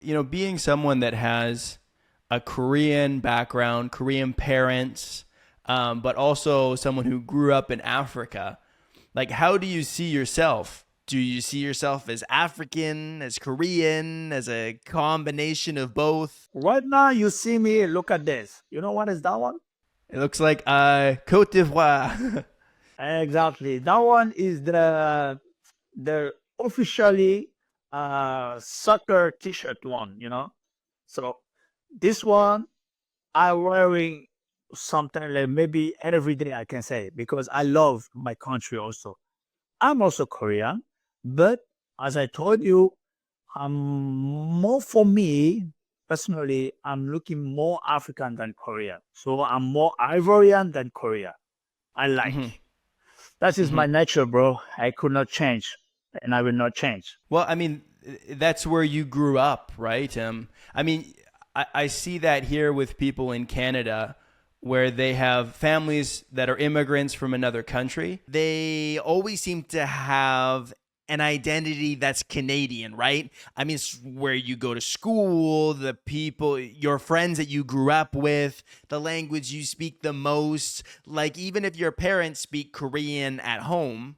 Being someone that has a Korean background, Korean parents, but also someone who grew up in Africa, like, how do you see yourself? Do you see yourself as African, as Korean, as a combination of both? Right now, you see me, look at this. You know what is that one? It looks like Côte d'Ivoire. Exactly. That one is the officially soccer t-shirt one. So this one I wearing something like maybe every day I can say because I love my country also. I'm also Korean, but as I told you, I'm more for me personally, I'm looking more African than Korean. So I'm more Ivorian than Korean. I hmm like. That is hmm my nature, bro. I could not change and I will not change. Well, I mean, that's where you grew up, right? I mean, I see that here with people in Canada where they have families that are immigrants from another country. They always seem to have an identity that's Canadian, right? I mean, it's where you go to school, the people, your friends that you grew up with, the language you speak the most. Like, even if your parents speak Korean at home,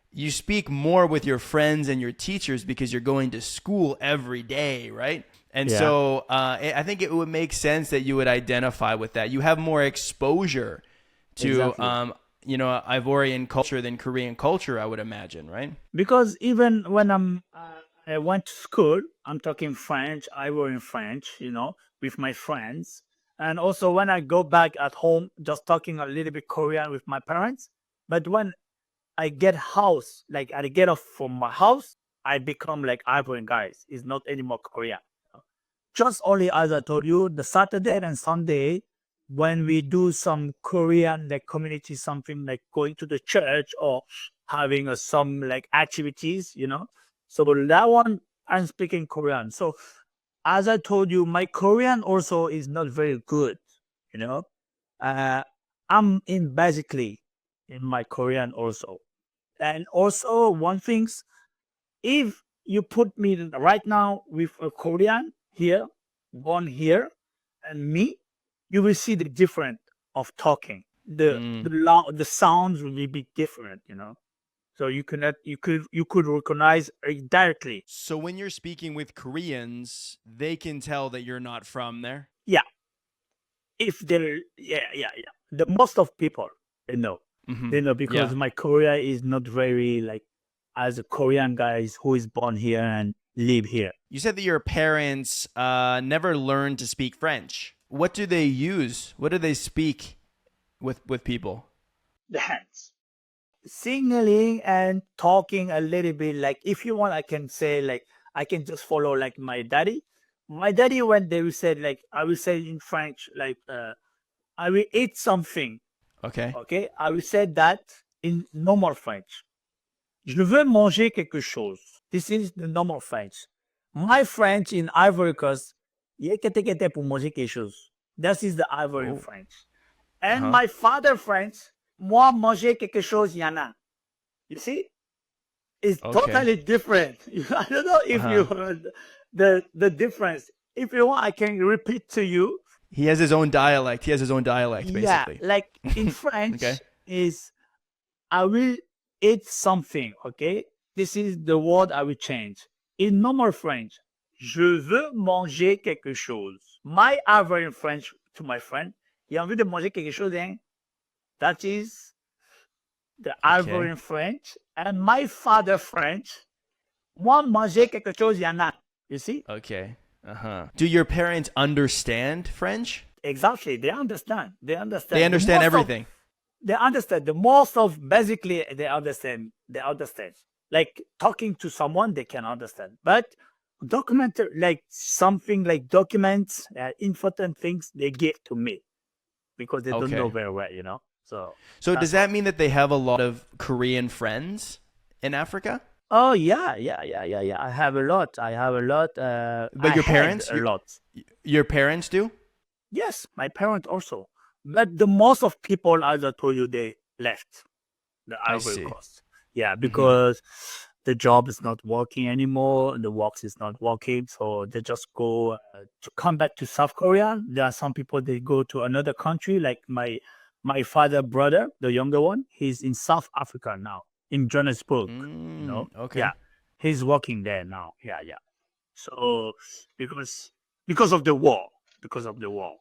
you speak more with your friends and your teachers because you're going to school every day, right? And Yeah, so I think it would make sense that you would identify with that. You have more exposure to, exactly. Ivorian culture than Korean culture, I would imagine, right? Because even when I went to school, I'm talking French, I were in French, with my friends. And also when I go back at home, just talking a little bit Korean with my parents. But when I get house, like I get off from my house, I become like Ivorian guys. It's not anymore Korean. Just only as I told you, the Saturday and Sunday, when we do some Korean like community, something like going to the church or having some like activities. So that one I'm speaking Korean. So as I told you, my Korean also is not very good. You know, uh, I'm in basically in my Korean also, and also one things if you put me right now with a Korean here, born here, and me, you will see the difference of talking. Mm. The sounds will be different. So you could recognize it directly. So when you're speaking with Koreans, they can tell that you're not from there. Yeah, if they're yeah. The most of people they know. hmm They know because Yeah. my Korea is not very like as a Korean guys who is born here and live here. You said that your parents never learned to speak French. What do they use? What do they speak with people? The hands. Signaling and talking a little bit like if you want I can say like I can just follow like my daddy when they will say like I will say in French like I will eat something. Okay. Okay, I will say that in normal French. Je veux manger quelque chose. This is the normal French. My French in Ivory Coast, yekete pour manger quelque chose. That is the Ivory Oh. French. Uh And huh. my father French, moi manger quelque chose, yana. You see, it's Okay. totally different. I don't know Uh if you huh. heard the difference. If you want, I can repeat to you. He has his own dialect. He has his own dialect, Yeah, basically. like in Okay. French is I will eat something. Okay, this is the word I will change. In normal French, je veux manger quelque chose. My average French to my friend, il a envie de manger quelque chose. Hein? That is the Okay. Ivorian French, and my father French. Moi, manger quelque chose, il y en a. You see? Okay. Uh huh. Do your parents understand French? Exactly. They understand. They They understand. The understand most of everything. they understand. The most of basically they understand. They understand. Like talking to someone, they can understand. But documentary, like something like documents, important things, they give to me because they don't know Okay. very well. So So does that's why. that mean that they have a lot of Korean friends in Africa? Oh yeah, yeah, yeah, yeah, yeah. I have a lot. I have a lot. But I your had parents, a lot. your parents do? Yes, my parents also. But the most of people, as I told you, they left the I Ivory see. Coast. Yeah, Mhm. because the job is not working anymore, the work is not working, so they just go to come back to South Korea. There are some people they go to another country, like my father brother, the younger one. He's in South Africa now, in Johannesburg. Okay. Yeah, he's working there now. Yeah, yeah. So because because of the war, because of the war.